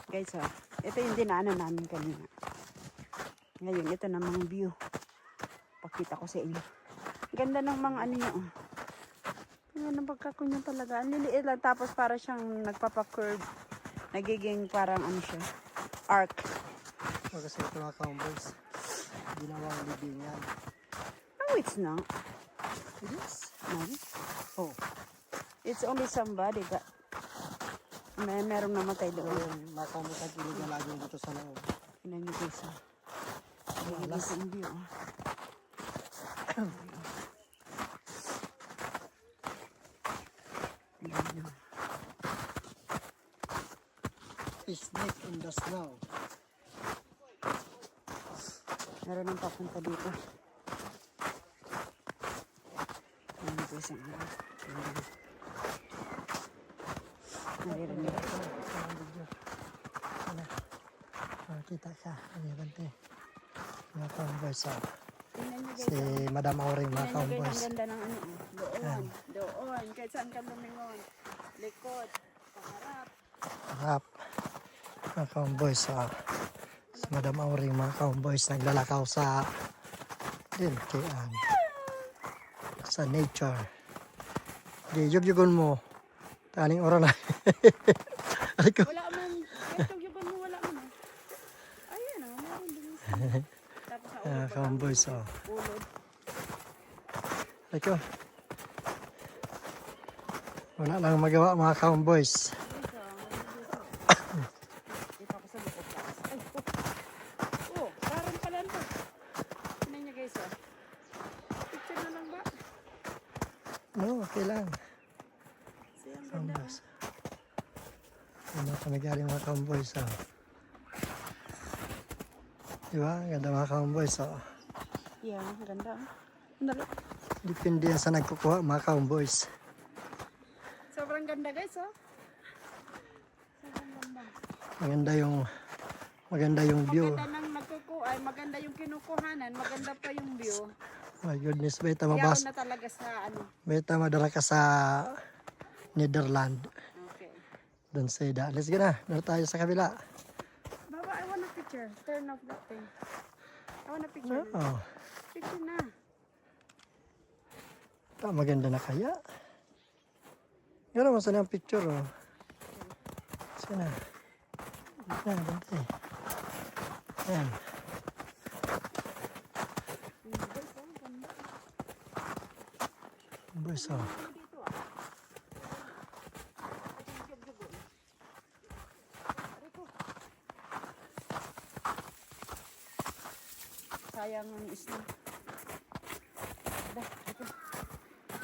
Guys, oh. Ito yung dinaanan namin kanina. Ngayon, ito namang view. Pakita ko sa inyo. Ganda ng mga ano niya, oh. Yan ang pagkakunya talaga. Ang liliit lang, tapos para siyang nagpapa-curve. Nagiging parang ano siya, arc. O kasi ito mga cowboys, ginawang libingan. Oh, it's not. Yes. No. Oh, It's only somebody that merong namatay ito doon. yung mga cowboys ang kinigang lagi dito sa loob. Tingnan niyo guys, oh. Tingnan Malas. niyo ang view, oh. Tingnan niyo. Picnic in the snow. Meron nang papunta dito. Tingnan niyo guys, ang view. Tingnan niyo. Naririnig. Kita ka, ano yung bante? Mga cowboys, oh. Tingnan niyo guys, Si Madam Auring, mga tingnan niyo guys, cowboys. ang ganda ng ano, oh. Doon, doon. Kahit saan ka lumingon. Likod, pangarap. Harap. Mga cowboys, oh. Si Madam Auring, mga cowboys, naglalakaw sa sa nature. Di, yug-yugon mo. Taling oras na. Ay ko. Wala man. Kahit yung mo, wala man. Ayan, oh. Meron din. Tapos sa ulod. Cowboys, oh. Ulod. Ay ko. Wala lang magawa mga cowboys. Dito ako sa likod. Ay, oh. Oh, parang pala ito. Tingnan niyo guys, oh. Picture na lang ba? No, okay lang. Kasi ang ganda. Cowboys. Ano kami galing mga cowboys, oh. Diba? Ang ganda mga cowboys, oh. Yeah, ang ganda. Ang dali. Depende yan sa nagkukuha mga cowboys. Sobrang ganda guys, oh. Sobrang ganda. Maganda yung view. Maganda ng nagkukuha, maganda yung kinukuhanan, maganda pa yung view. My goodness, beta Yaon mabas. na talaga sa ano. Beta madala ka sa Netherlands. Okay. Doon sa Ida. Let's go na. Doon tayo sa kabila. Baba, I want a picture. Turn off that thing. I want a picture. Oh, Picture na. maganda na kaya. Gano'n mo sana ang picture, oh. Sana. Yan, bante. Yan. Boys, oh. Sayang ang isla.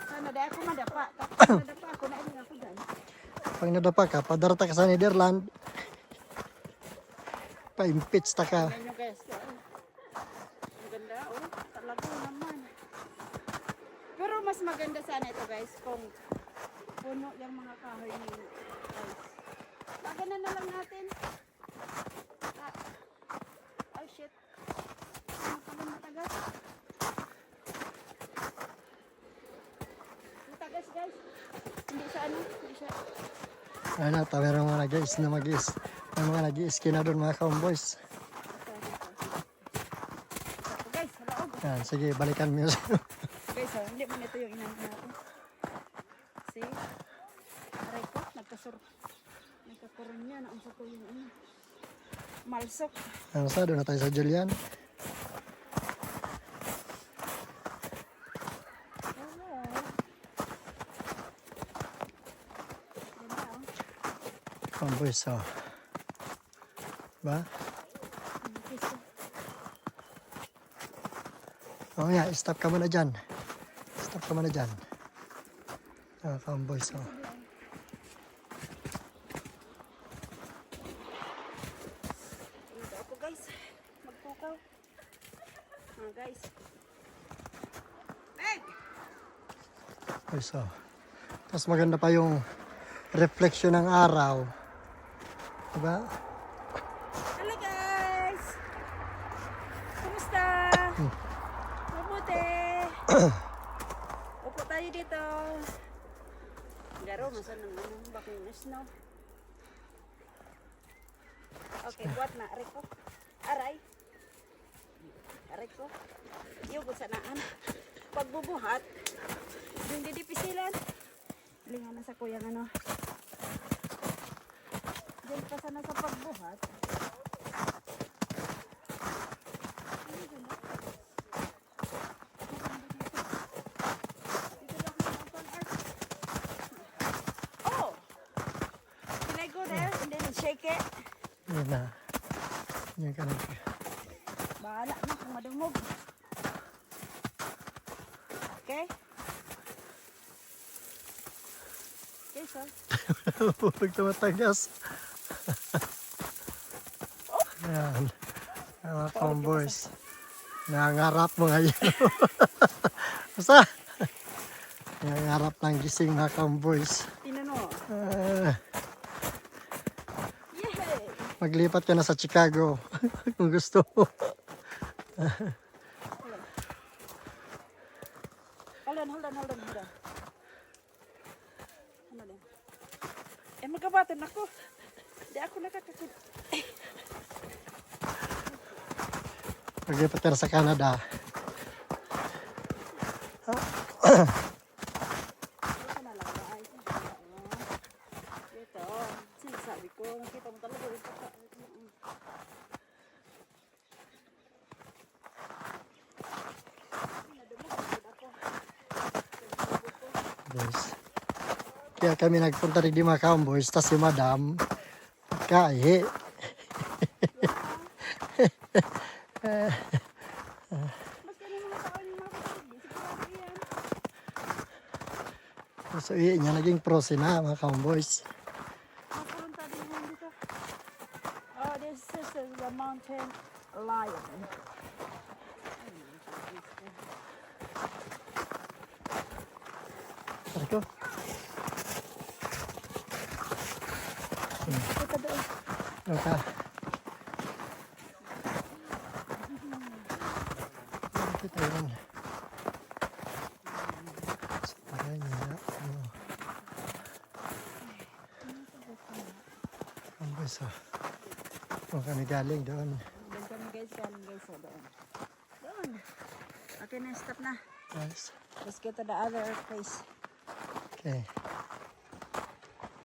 Sana dahil ako madapa. Tapos madapa ako na ilang ako dahil. Pag nadapa ka, padarata ka sa Netherlands. Pa-impeach ta ka. Tingnan nyo guys. Ang ganda, oh. Talaga naman. Pero mas maganda sana ito guys kung puno yung mga kahoy ni guys. Maganda na lang natin. Oh shit. Ano pala matagas? Matagas guys. Hindi siya ano. Hindi siya. Ano, meron mga nag-i-is na mag-i-is. May mga nag-i-iski na doon mga cowboys. Guys, halaog. Yan, sige, balikan mo yun. Guys, oh, hindi mo nito yung inahin natin. See? Aray ko, nagkakuron niya. Naunsa ko yung ano. Malsok. Ano sa, doon na tayo sa Julian. Cowboys, oh. Ba? Oh yeah, stop ka muna dyan. Stop ka muna dyan. Cowboys, oh. Dito ako guys. Magpukaw. Guys. Meg! Cowboys, oh. Tapos maganda pa yung reflection ng araw. Diba? Hello guys! Kumusta? Mabuti! Upo tayo dito. Garo, masan ng bakong snow. Okay, buat na. Aray ko. Aray. Aray ko. Yugod sa naan. Pagbubuhat, yung didipisilan. Lingan na sa kuyang ano. Diyan pa sana sa pagbuhat. Oh! Can I go there and then shake it? Yun na. Yun ka nag... Bahala na kung madungog. Okay? Okay, sir. Huwag na matagas. Ayan. Mga cowboys. Nangarap mo ngayon. Basta. Nangarap ng gising mga cowboys. Tinano. Yay! Maglipat ka na sa Chicago kung gusto mo. Hold on. Eh, magkabatan ako. Di ako nakakakit. Maglipat ka na sa Canada. Ito na lang. Ayos na siya. Ito. Sinasabi ko. Nakita mo talaga. Ito. Boys. Kaya kami nagpunta rin di mga cowboys. Tas si madam. Kaya. Basta na mga tao yung mga kapatid. Sigurado yan. So niya naging pro na mga cowboys. Mapunta din yan dito. Oh, this is the mountain lion. Tara ko. Ito doon. Ano ka? Kita yun. Parang niya. Cowboys ah. Kung kami galing doon. Doon kami guys, galing guys sa doon. Doon. Okay na, stop na. Guys. Let's go to the other place. Okay.